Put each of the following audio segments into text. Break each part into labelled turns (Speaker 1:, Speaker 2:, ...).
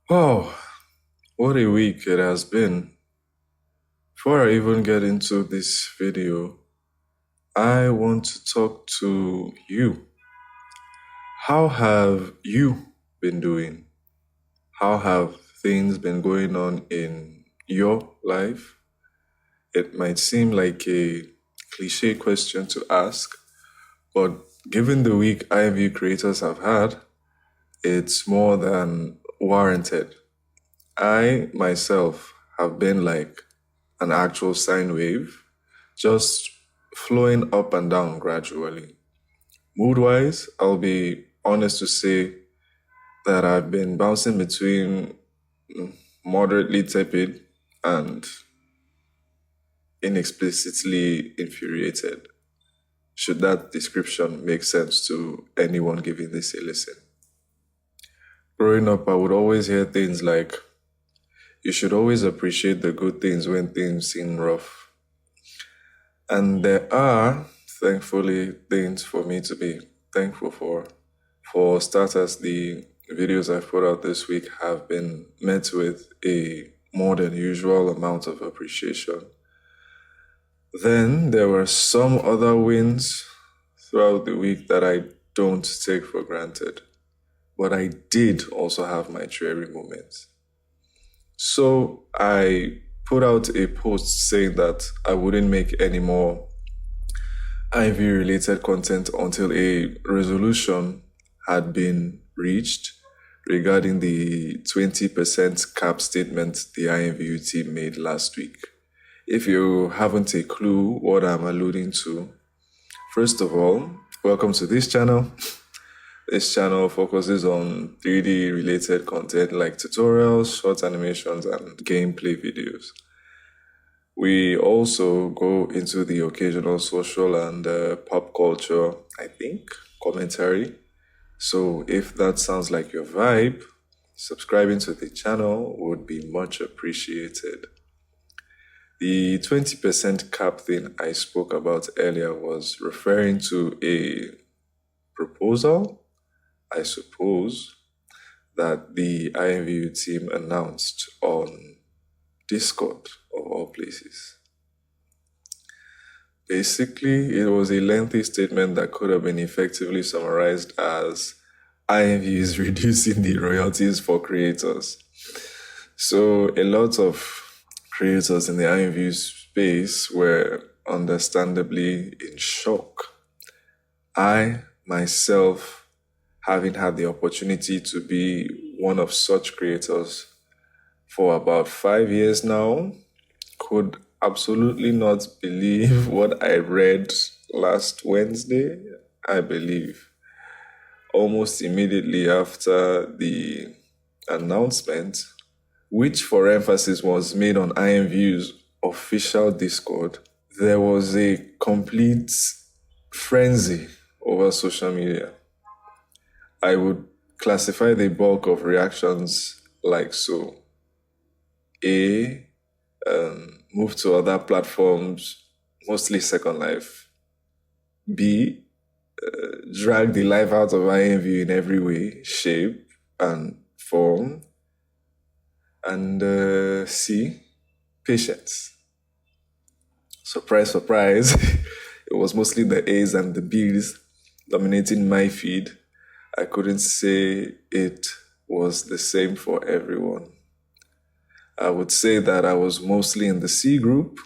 Speaker 1: Oh, what a week it has been. Before I even get into this video, I want to talk to you. How have you been doing? How have things been going on in your life? It might seem like a cliche question to ask, but given the week IMVU creators have had, it's more than warranted. I myself have been like an actual sine wave, just flowing up and down gradually. Mood wise, I'll be honest to say that I've been bouncing between moderately tepid and inexplicitly infuriated. Should that description make sense to anyone giving this a listen? Growing up, I would always hear things like, you should always appreciate the good things when things seem rough. And there are, thankfully, things for me to be thankful for. For starters, the videos I've put out this week have been met with a more than usual amount of appreciation. Then there were some other wins throughout the week that I don't take for granted. But I did also have my dreary moments. So I put out a post saying that I wouldn't make any more IV related content until a resolution had been reached regarding the 20% cap statement the IMVU team made last week. If you haven't a clue what I'm alluding to, first of all, welcome to this channel. This channel focuses on 3D related content like tutorials, short animations, and gameplay videos. We also go into the occasional social and pop culture, commentary. So if that sounds like your vibe, subscribing to the channel would be much appreciated. The 20% cap thing I spoke about earlier was referring to a proposal, I suppose, that the IMVU team announced on Discord, of all places. Basically, it was a lengthy statement that could have been effectively summarized as IMVU is reducing the royalties for creators. So a lot of creators in the IMVU space were understandably in shock. I myself, having had the opportunity to be one of such creators for about 5 years now, could absolutely not believe what I read last Wednesday, I believe. Almost immediately after the announcement, which for emphasis was made on IMVU's official Discord, there was a complete frenzy over social media. I would classify the bulk of reactions like so. A, move to other platforms, mostly Second Life. B, drag the life out of IMVU in every way, shape, and form. And C, patience. Surprise, surprise. It was mostly the A's and the B's dominating my feed. I couldn't say it was the same for everyone. I would say that I was mostly in the C group,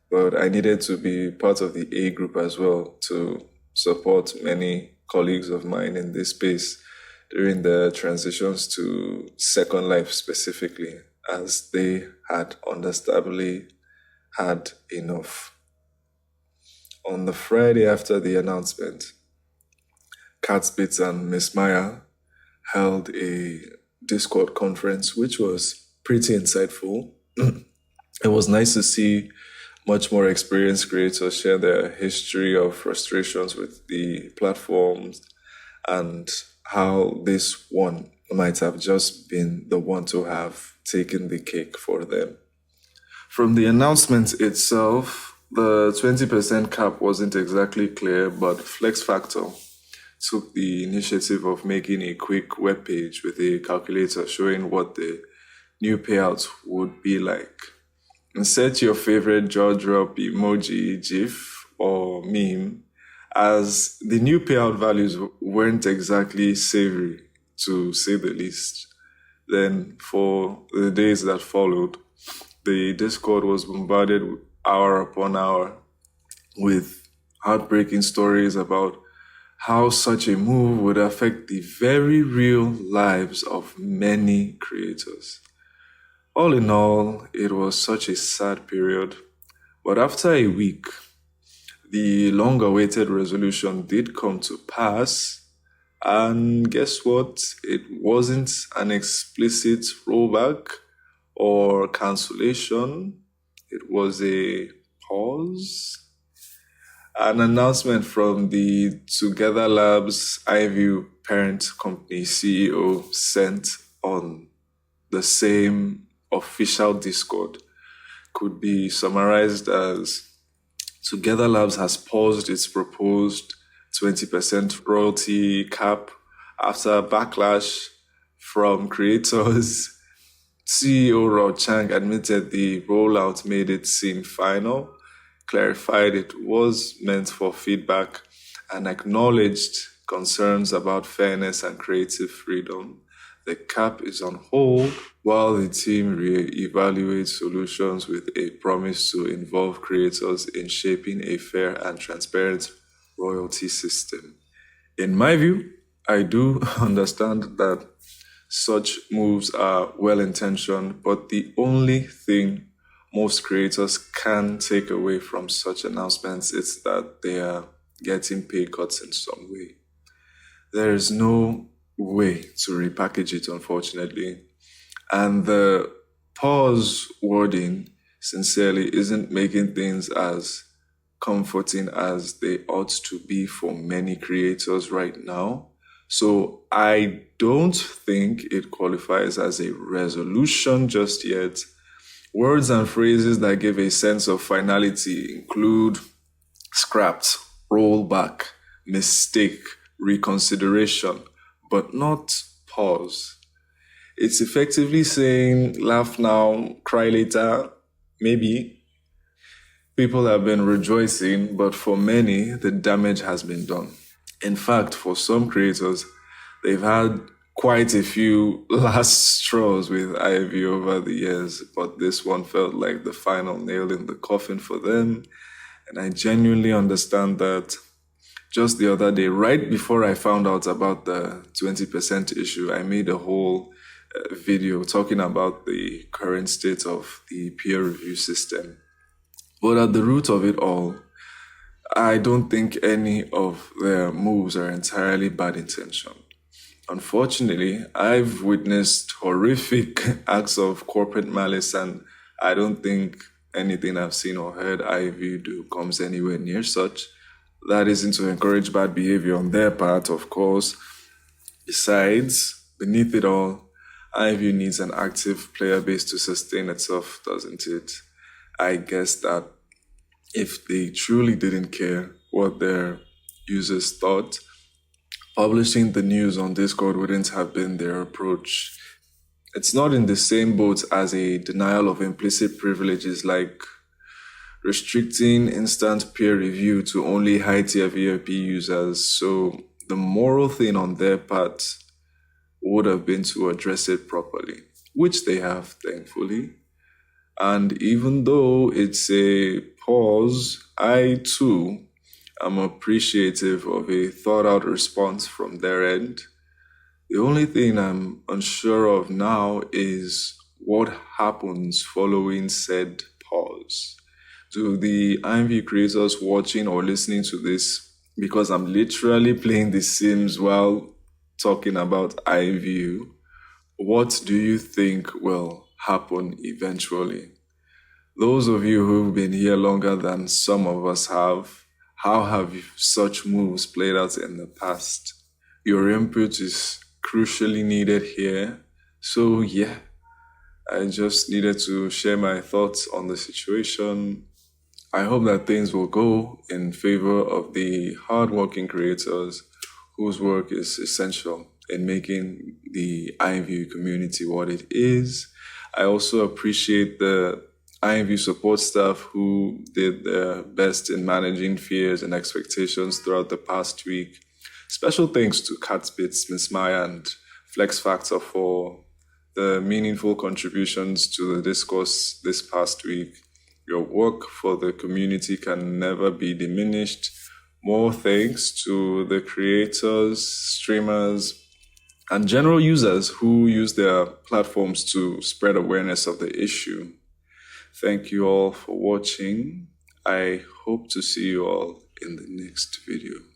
Speaker 1: but I needed to be part of the A group as well to support many colleagues of mine in this space during the transitions to Second Life specifically, as they had understandably had enough. On the Friday after the announcement, Catsbits and Miss Maya held a Discord conference, which was pretty insightful. It was nice to see much more experienced creators share their history of frustrations with the platforms and how this one might have just been the one to have taken the cake for them. From the announcement itself, the 20% cap wasn't exactly clear, but Flex Factor took the initiative of making a quick web page with a calculator showing what the new payouts would be like. And set your favorite jaw drop emoji, GIF, or meme, as the new payout values weren't exactly savory, to say the least. Then, for the days that followed, the Discord was bombarded hour upon hour with heartbreaking stories about how such a move would affect the very real lives of many creators. All in all, it was such a sad period. But after a week, the long-awaited resolution did come to pass. And guess what? It wasn't an explicit rollback or cancellation. It was a pause. An announcement from the Together Labs IMVU parent company CEO sent on the same official Discord could be summarized as: Together Labs has paused its proposed 20% royalty cap after backlash from creators. CEO Rao Chang admitted the rollout made it seem final, clarified it was meant for feedback, and acknowledged concerns about fairness and creative freedom. The cap is on hold while the team re-evaluates solutions with a promise to involve creators in shaping a fair and transparent royalty system. In my view, I do understand that such moves are well-intentioned, but the only thing most creators can take away from such announcements is that they are getting pay cuts in some way. There is no way to repackage it, unfortunately. And the pause wording, sincerely, isn't making things as comforting as they ought to be for many creators right now. So I don't think it qualifies as a resolution just yet. Words and phrases that give a sense of finality include scrapped, rollback, mistake, reconsideration, but not pause. It's effectively saying laugh now, cry later, maybe. People have been rejoicing, but for many, the damage has been done. In fact, for some creators, they've had quite a few last straws with IMVU over the years, but this one felt like the final nail in the coffin for them. And I genuinely understand that. Just the other day, right before I found out about the 20% issue, I made a whole video talking about the current state of the peer review system. But at the root of it all, I don't think any of their moves are entirely bad intention. Unfortunately, I've witnessed horrific acts of corporate malice, and I don't think anything I've seen or heard IMVU do comes anywhere near such. That isn't to encourage bad behavior on their part, of course. Besides, beneath it all, IMVU needs an active player base to sustain itself, doesn't it? I guess that if they truly didn't care what their users thought, publishing the news on Discord wouldn't have been their approach. It's not in the same boat as a denial of implicit privileges like restricting instant peer review to only high-tier VIP users. So the moral thing on their part would have been to address it properly, which they have, thankfully. And even though it's a pause, I too am appreciative of a thought-out response from their end. The only thing I'm unsure of now is what happens following said pause. To the IMVU creators watching or listening to this, because I'm literally playing The Sims while talking about IMVU, what do you think will happen eventually? Those of you who've been here longer than some of us have, how have such moves played out in the past? Your input is crucially needed here. So yeah, I just needed to share my thoughts on the situation. I hope that things will go in favor of the hardworking creators whose work is essential in making the IMVU community what it is. I also appreciate the IMVU support staff who did their best in managing fears and expectations throughout the past week. Special thanks to Catsbits, Miss Maya, and Flex Factor for the meaningful contributions to the discourse this past week. Your work for the community can never be diminished. More thanks to the creators, streamers, and general users who use their platforms to spread awareness of the issue. Thank you all for watching. I hope to see you all in the next video.